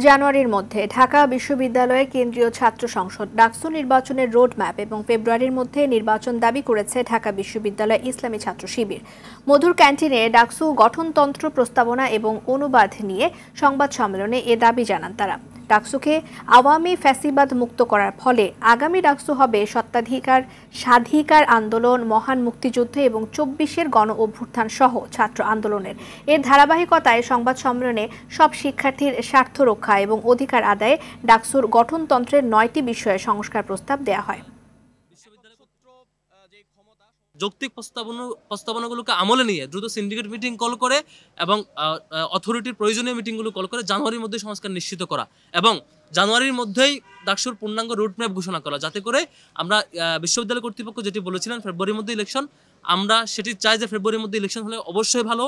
জানুয়ারির মধ্যে ঢাকা বিশ্ববিদ্যালয়ের কেন্দ্রীয় ছাত্র সংসদ ডাকসু নির্বাচনের রোডম্যাপ এবং ফেব্রুয়ারির মধ্যে নির্বাচন দাবি করেছে ঢাকা বিশ্ববিদ্যালয় ইসলামী ছাত্র শিবির। মধুর ক্যান্টিনে ডাকসু গঠনতন্ত্র প্রস্তাবনা এবং অনুবাদ নিয়ে সংবাদ সম্মেলনে এ দাবি জানান তারা। ডাকসুকে আওয়ামী ফ্যাসিবাদ মুক্ত করার ফলে আগামী ডাকসু হবে স্বাধিকার আন্দোলন, মহান মুক্তিযুদ্ধ এবং ২৪-এর গণ অভ্যুত্থান সহ ছাত্র আন্দোলনের। এর ধারাবাহিকতায় সংবাদ সম্মেলনে সব শিক্ষার্থীর স্বার্থ রক্ষা এবং অধিকার আদায়ে ডাকসুর গঠনতন্ত্রের ৯টি বিষয়ে সংস্কার প্রস্তাব দেওয়া হয়। যৌক্তিক প্রস্তাবনাগুলোকে আমলে নিয়ে দ্রুত সিন্ডিকেট মিটিং কল করে এবং অথরিটির প্রয়োজনীয় মিটিংগুলো কল করে জানুয়ারির মধ্যে সংস্কার নিশ্চিত করা এবং জানুয়ারির মধ্যেই ডাকসুর পূর্ণাঙ্গ রুটম্যাপ ঘোষণা করা, যাতে করে আমরা বিশ্ববিদ্যালয় কর্তৃপক্ষ যেটি বলেছিলেন ফেব্রুয়ারির মধ্যে ইলেকশন, আমরা সেটি চাই যে ফেব্রুয়ারির মধ্যে ইলেকশন হলে অবশ্যই ভালো।